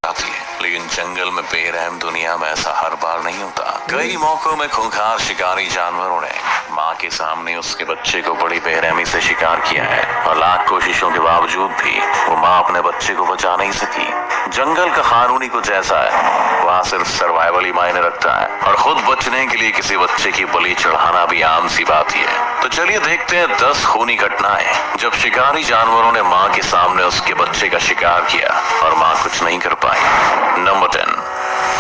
आती है, लेकिन जंगल में बेरहम दुनिया में ऐसा हर बार नहीं होता। कई मौकों में खूंखार शिकारी जानवरों ने माँ के सामने उसके बच्चे को बड़ी बेरहमी से शिकार किया है और लाख कोशिशों के बावजूद भी वो माँ अपने बच्चे को बचा नहीं सकी। जंगल का कानूनी कुछ ऐसा है, वहाँ सिर्फ सर्वाइवल ही मायने रखता है और खुद बचने के लिए किसी बच्चे की बलि चढ़ाना भी आम सी बात ही है। तो चलिए देखते हैं 10 खूनी घटनाएं जब शिकारी जानवरों ने माँ के सामने उसके बच्चे का शिकार किया और माँ कुछ नहीं कर पाई। नंबर 10,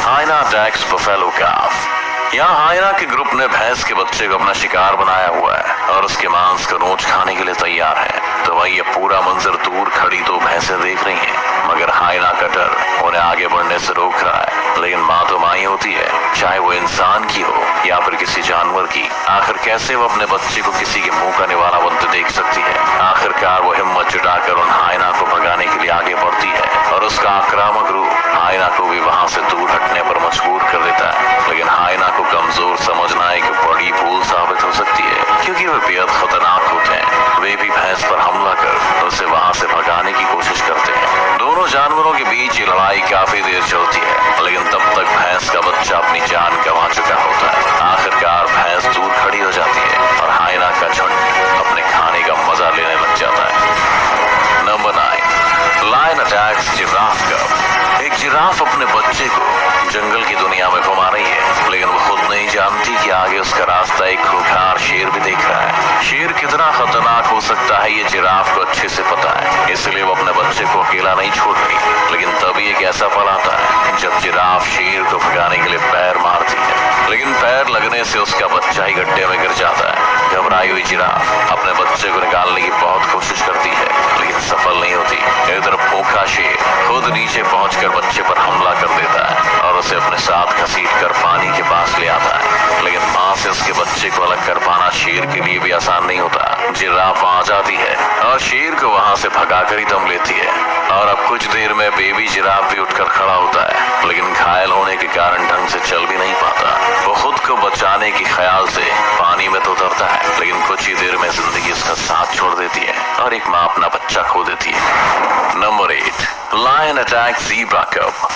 हाइना अटैक्स बफेलो काफ। यहाँ हाइना के ग्रुप ने भैंस के बच्चे को अपना शिकार बनाया हुआ है और उसके मांस का नोच खाने के लिए तैयार है। तो वही ये पूरा मंजर दूर खड़ी दो भैंसें देख रही हैं, मगर हाइना का डर उन्हें आगे बढ़ने से रोक रहा है। लेकिन माँ तो माँ ही होती है, चाहे वो इंसान की हो या फिर किसी जानवर की। आखिर कैसे वो अपने बच्चे को किसी के मुंह का निवाला बनते देख सकती है। आखिरकार वो हिम्मत जुटाकर उन हाइना को भगाने के लिए आगे बढ़ती है और उसका आक्रामक रूप हाइना को भी वहां से दूर हटने पर मजबूर कर देता है। लेकिन हाइना को कमजोर समझना एक बड़ी भूल साबित हो सकती है, क्योंकि वे बेहद खतरनाक होते हैं। वे भी भैंस पर हमला कर उसे वहां से भगाने की कोशिश करते हैं। दोनों जानवरों के बीच ये लड़ाई काफी देर चलती है, लेकिन तब तक भैंस का बच्चा अपनी जान गंवा चुका होता है। आखिरकार भैंस दूर खड़ी हो जाती है और हाइना का झुंड अपने खाने का मजा लेने लग जाता है। नंबर 9, लायन अटैक्स जिराफ कब। एक जिराफ अपने बच्चे को जंगल की दुनिया में घुमा रही है, लेकिन वो खुद नहीं जानती कि आगे उसका रास्ता एक खूंखार शेर भी देख रहा है। शेर कितना खतरनाक हो सकता है ये जिराफ को अच्छे से पता है, इसलिए वो अपने बच्चे को अकेला नहीं छोड़ रही। लेकिन तभी एक ऐसा पल आता है जब जिराफ शेर को भगाने के लिए पैर मारती है, लेकिन पैर लगने से उसका बच्चा ही गड्ढे में गिर जाता है। घबराई हुई जिराफ अपने बच्चे को निकालने की बहुत कोशिश करती है, लेकिन सफल नहीं होती। इधर भूखा शेर खुद नीचे पहुंचकर बच्चे पर हमला कर देता है और उसे अपने साथ घसीटकर पानी के पास ले आता है। लेकिन मां से उसके बच्चे को अलग कर पाना शेर के लिए भी आसान नहीं होता। जिराफ आ जाती है और शेर को वहां से भगाकर ही दम लेती है और अब कुछ देर में बेबी जिराफ भी उठकर खड़ा होता है, लेकिन घायल होने के कारण ढंग से चल भी नहीं पाता। वो खुद को बचाने के ख्याल से पानी में तो उतरता है, लेकिन कुछ ही देर में जिंदगी उसका साथ छोड़ देती है और एक माँ अपना बच्चा खो देती है। नंबर 8, लायन अटैक ज़ीब्रा कब।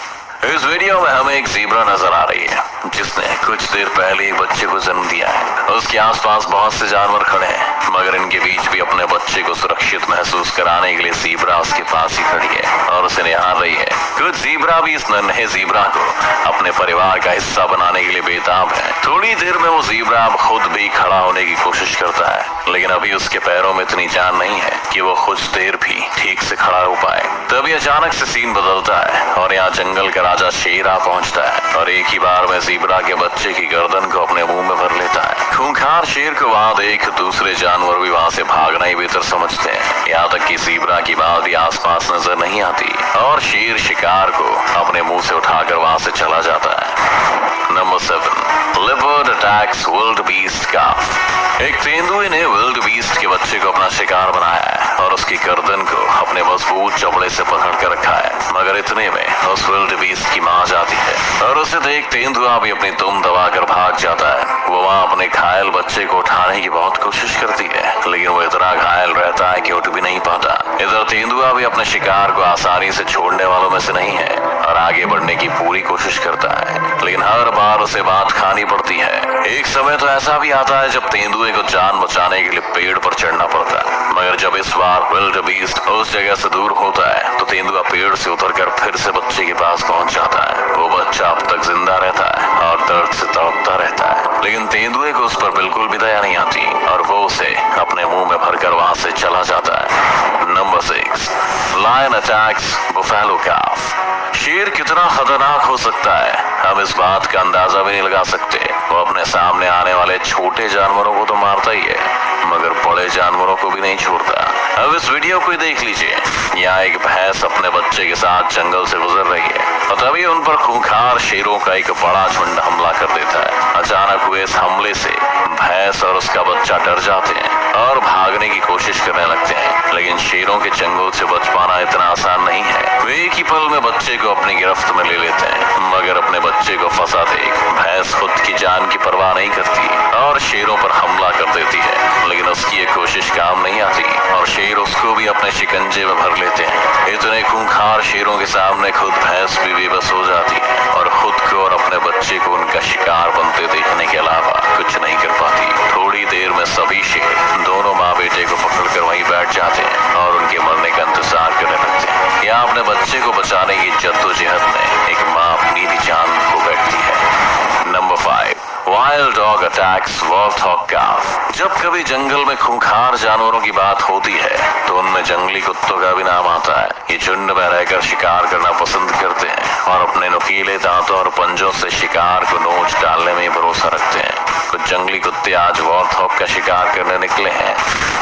इस वीडियो में हमें एक ज़ीब्रा नजर आ रही है जिसने कुछ देर पहले एक बच्चे को जन्म दिया है। उसके आसपास बहुत से जानवर खड़े हैं, मगर इनके बीच भी अपने बच्चे को सुरक्षित महसूस कराने के लिए ज़ीब्रा उसके पास ही खड़ी है और उसे निहार रही है। कुछ ज़ीब्रा भी इस नन्हे ज़ीब्रा को अपने परिवार का हिस्सा बनाने के लिए बेताब है। थोड़ी देर में वो ज़ीब्रा अब खुद भी खड़ा होने की कोशिश करता है, लेकिन अभी उसके पैरों में इतनी जान नहीं है कि वो कुछ देर भी ठीक से खड़ा हो पाए। तभी अचानक से सीन बदलता है और यहाँ जंगल का राजा शेर आ पहुंचता है और एक ही बार में ज़ीब्रा के बच्चे की गर्दन को अपने मुंह में भर लेता है। खूंखार शेर को वहां देख दूसरे जानवर भी वहां से भागना ही बेहतर समझते हैं, यहाँ तक कि ज़ीब्रा की बात भी आसपास नजर नहीं आती और शेर शिकार को अपने मुंह से उठाकर वहां से चला जाता है। Number 7, leopard attacks wildebeest calf. एक तेंदुए ने विल्ड बीस्ट के बच्चे को अपना शिकार बनाया है और उसकी गर्दन को अपने मजबूत चमड़े से पकड़ कर रखा है, मगर इतने में उस विल्ड बीस्ट की मां जाती है और उसे देख तेंदुआ भी अपनी दुम दबाकर भाग जाता है। वो वहां अपने घायल बच्चे को उठाने की बहुत कोशिश करती है, लेकिन वो इतना घायल रहता है कि उठ भी नहीं पाता। इधर तेंदुआ भी अपने शिकार को आसानी से छोड़ने वालों में से नहीं है और आगे बढ़ने की पूरी कोशिश करता है, लेकिन हर बार उसे बात खानी पड़ती है। एक समय तो ऐसा भी आता है जब तेंदुए को जान बचाने के लिए पेड़ पर चढ़ना पड़ता है, मगर जब इस बार विल्ड बीस्ट उस जगह से दूर होता है तो तेंदुआ पेड़ से उतरकर फिर से बच्चे के पास पहुंच जाता है। वो बच्चा अब तक जिंदा रहता है और दर्द से तड़पता रहता है, लेकिन तेंदुए को उस पर बिल्कुल भी दया नहीं आती और वो उसे अपने मुंह में भरकर वहां से चला जाता है। नंबर 6, लायन अटैक्स बफेलो काफ। शेर कितना खतरनाक हो सकता है हम इस बात का अंदाजा भी नहीं लगा सकते। वो अपने सामने आने वाले छोटे जानवरों को तो मारता ही है, मगर बड़े जानवरों को भी नहीं छोड़ता। अब इस वीडियो को देख लीजिए। यहाँ एक भैंस अपने बच्चे के साथ जंगल से गुजर रही है और तभी उन पर खूंखार शेरों का एक बड़ा झुंड हमला कर देता है। अचानक हुए इस हमले से भैंस और उसका बच्चा डर जाते हैं और भागने की कोशिश करने लगते हैं, लेकिन शेरों के चंगुल से बच पाना इतना आसान नहीं है। वे एक ही पल में बच्चे को अपनी गिरफ्त में ले लेते हैं, मगर अपने बच्चे को फंसा देख भैंस खुद की जान की परवाह नहीं करती और शेरों पर हमला कर देती है, लेकिन उसकी ये कोशिश काम नहीं आती और शेर उसको भी अपने शिकंजे में भर लेते हैं। इतने खूंखार शेरों के सामने खुद भैंस भी बेबस हो जाती है और खुद को और अपने बच्चे को उनका शिकार बनते देखने के अलावा कुछ नहीं कर पाती। थोड़ी देर में सभी शेर दोनों माँ बेटे को पकड़कर वहीं बैठ जाते हैं और उनके मरने का इंतजार करने लगते हैं। यहाँ अपने बच्चे को बचाने की जद्दोजहद में एक माँ अपनी भी जान खो बैठती है। Number 5, wild dog attacks warthog calf. जब कभी जंगल में खूंखार जानवरों की बात होती है तो उनमें जंगली कुत्तों का भी नाम आता है। ये झुंड में रहकर शिकार करना पसंद करते हैं और अपने नुकीले दांतों और पंजों से शिकार को नोच डालने में भरोसा रखते हैं। कुछ जंगली कुत्ते आज वॉर्थॉग का शिकार करने निकले हैं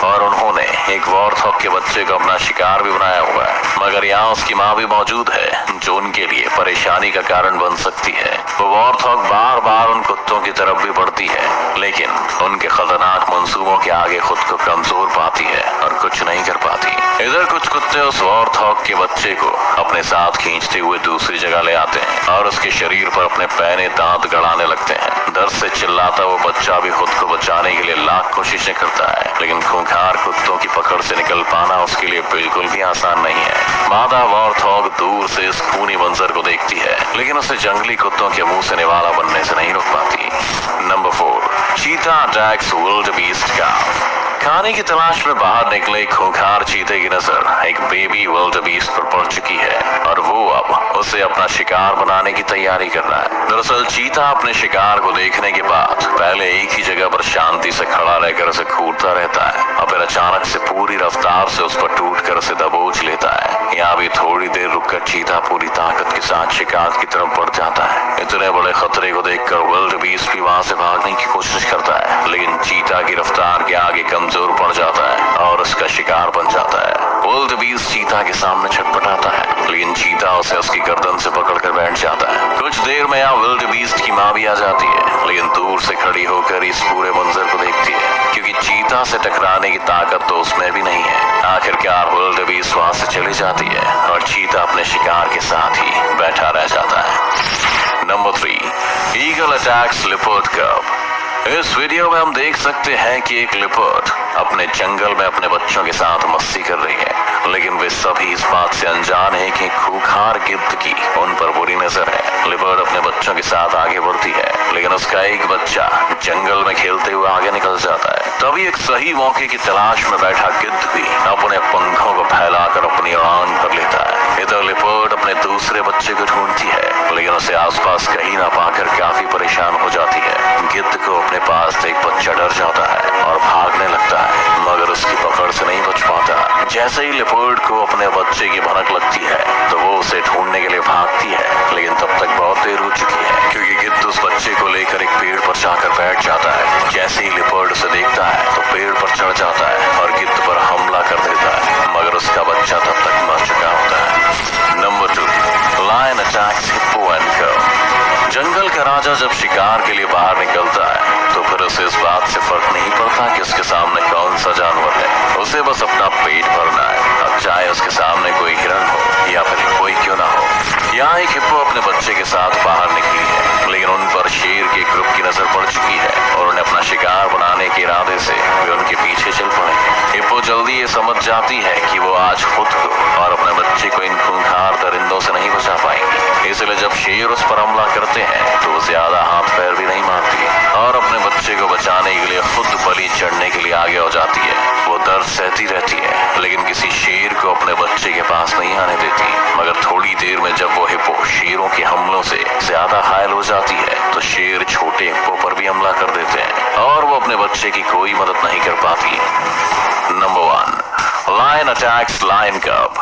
और उन्होंने एक वॉर्थॉग के बच्चे को अपना शिकार भी बनाया हुआ है, मगर यहाँ उसकी माँ भी मौजूद है जो उनके लिए परेशानी का कारण बन सकती है। वो वॉर्थॉग बार बार उन कुत्तों की तरफ भी बढ़ती है, लेकिन उनके खतरनाक मंसूबों के आगे खुद को कमजोर पाती है और कुछ नहीं कर पाती। इधर कुछ कुत्ते उस वॉर्थॉग के बच्चे को अपने साथ खींचते हुए दूसरी जगह ले आते हैं और उसके शरीर पर अपने पैने दांत गड़ाने लगते हैं। दर्द से चिल्लाता वो बच्चा भी खुद को बचाने के लिए लाख कोशिशें करता है, लेकिन खूंखार कुत्तों की पकड़ से निकल पाना उसके लिए बिल्कुल भी आसान नहीं है। मादा वॉर्थॉग दूर से इस खूनी मंजर को देखती है, लेकिन उसे जंगली कुत्तों के मुंह से निवाला बनने से नहीं रोक पाती। नंबर 4, चीता अटैक्स विल्डबीस्ट काफ। खाने की तलाश में बाहर निकले खूंखार चीते की नजर एक बेबी विल्डबीस्ट पर पड़ चुकी है और वो अब उसे अपना शिकार बनाने की तैयारी कर रहा है। दरअसल चीता अपने शिकार को देखने के बाद पहले एक ही जगह पर शांति से खड़ा रहकर उसे घूरता रहता है और फिर अचानक से पूरी रफ्तार से उस पर टूटकर उसे दबोच लेता है। यहाँ भी थोड़ी देर रुककर चीता पूरी ताकत के साथ शिकार की तरफ बढ़ जाता है। इतने बड़े खतरे को देखकर विल्डबीस्ट भी वहां से भागने की कोशिश करता है, लेकिन चीता की रफ्तार के आगे कमजोर पड़ जाता है और उसका शिकार बन जाता है। विल्डबीस्ट चीता के सामने छटपटाता है, लेकिन चीता उसे उसकी गर्दन से पकड़कर बैठ जाता है। कुछ देर में यहाँ विल्डबीस्ट की माँ भी आ जाती है, लेकिन दूर से खड़ी होकर इस पूरे मंजर को देखती है, क्योंकि चीता से टकराने की ताकत तो उसमें भी नहीं है। आखिरकार विल्डबीस्ट वहां से चली जाती है और चीता अपने शिकार के साथ ही बैठा रह जाता है। नंबर 3, ईगल अटैक्स लिपर्ड कब। इस वीडियो में हम देख सकते हैं कि एक लिपर्ड अपने जंगल में अपने बच्चों के साथ मस्ती कर रही है, लेकिन वे सभी इस बात से अनजान है कि खूंखार गिद्ध की उन पर बुरी नजर है। लिपर्ड अपने बच्चों के साथ आगे बढ़ती है, लेकिन उसका एक बच्चा जंगल में खेलते हुए आगे निकल जाता है। तभी एक सही मौके की तलाश में बैठा गिद्ध भी अपने पंखों को फैलाकर अपनी उड़ान भर लेता है। इधर लिपर्ड अपने दूसरे बच्चे को ढूंढती है, लेकिन उसे आसपास कहीं ना पाकर काफी परेशान हो जाती है। गिद्ध को अपने पास देख बच्चा डर जाता है और भागने लगता है, मगर उसकी पकड़ से नहीं बच पाता। जैसे ही लिपर्ड को अपने बच्चे की भनक लगती है तो वो उसे ढूंढने के लिए भागती है, लेकिन तब तक बहुत देर हो चुकी है, क्योंकि गिद्ध उस बच्चे को लेकर एक पेड़ पर जाकर बैठ जाता है। जैसे ही लिपर्ड उसे देखता है तो पेड़ पर चढ़ जाता है और गिद्ध पर हमला कर देता है, मगर उसका बच्चा तब तक मर चुका होता है। Number 2, lion attacks hippo and cow. जंगल का राजा जब शिकार के लिए बाहर निकलता है तो फिर उसे इस बात से फर्क नहीं पड़ता कि उसके सामने कौन सा जानवर है, उसे बस अपना पेट भरना है, अब चाहे उसके सामने कोई हिरण हो या फिर कोई क्यों ना हो। यहाँ एक हिप्पो अपने बच्चे के साथ बाहर निकली है, लेकिन उन पर शेर के ग्रुप की नजर पड़ चुकी है और उन्हें अपना शिकार बनाने के इरादे से वे उनके पीछे चल पड़े। हिप्पो जल्दी ये समझ जाती है कि वो आज खुद को और अपने बच्चे को इन खूंखार दरिंदों से नहीं बचा पाएंगी, इसलिए जब शेर उस पर हमला करते हैं तो वो ज्यादा हाथ पैर भी नहीं मारती और अपने बच्चे को बचाने के लिए खुद बलि चढ़ने के लिए आगे हो जाती है। वो दर्द सहती रहती है, लेकिन किसी शेर को अपने बच्चे के पास नहीं आने देती। मगर थोड़ी देर में जब वो हिप्पो शेरों के हमलों से ज्यादा घायल हो जाती है तो शेर छोटे हिप्पो पर भी हमला कर देते हैं और वो अपने बच्चे की कोई मदद नहीं कर पाती। नंबर 1, लायन अटैक्स लायन कब।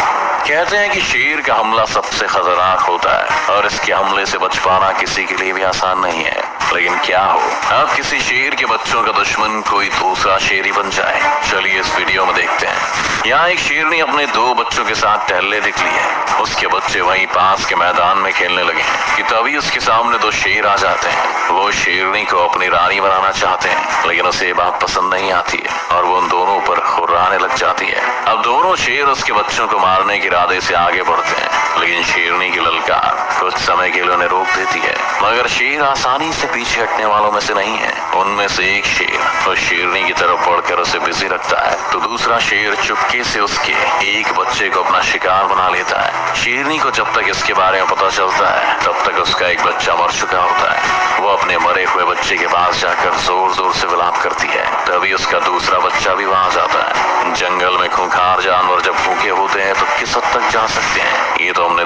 कहते हैं कि शेर का हमला सबसे खतरनाक होता है और इसके हमले से बच पाना किसी के लिए भी आसान नहीं है। लेकिन क्या हो, अब किसी शेर के बच्चों का दुश्मन कोई दूसरा शेर ही बन जाए। चलिए इस वीडियो में देखते हैं। यहाँ एक शेरनी अपने 2 बच्चों के साथ टहलने निकली है। उसके बच्चे वहीं पास के मैदान में खेलने लगे हैं कि तभी उसके सामने 2 शेर आ जाते हैं। वो शेरनी को अपनी रानी बनाना चाहते हैं, लेकिन उसे ये बात पसंद नहीं आती है और वो उन दोनों पर खुर्राने लग जाती है। अब दोनों शेर उसके बच्चों को मारने के इरादे से आगे बढ़ते हैं, लेकिन शेरनी की ललकार कुछ समय के लिए उन्हें रोक देती है। मगर शेर आसानी से पीछे हटने वालों में से नहीं है। उनमें से एक शेर उस शेरनी की तरफ बढ़कर उसे बिजी रखता है, तो दूसरा शेर चुपके से उसके एक बच्चे को अपना शिकार बना लेता है। शेरनी को जब तक इसके बारे में पता चलता है, तब तक उसका एक बच्चा मर चुका होता है। वो अपने मरे हुए बच्चे के पास जाकर जोर जोर से विलाप करती है। तभी उसका दूसरा बच्चा भी वहां जाता है। जंगल में खूंखार जानवर जब भूखे होते हैं तो किस हद तक जा सकते हैं, ये तो हमने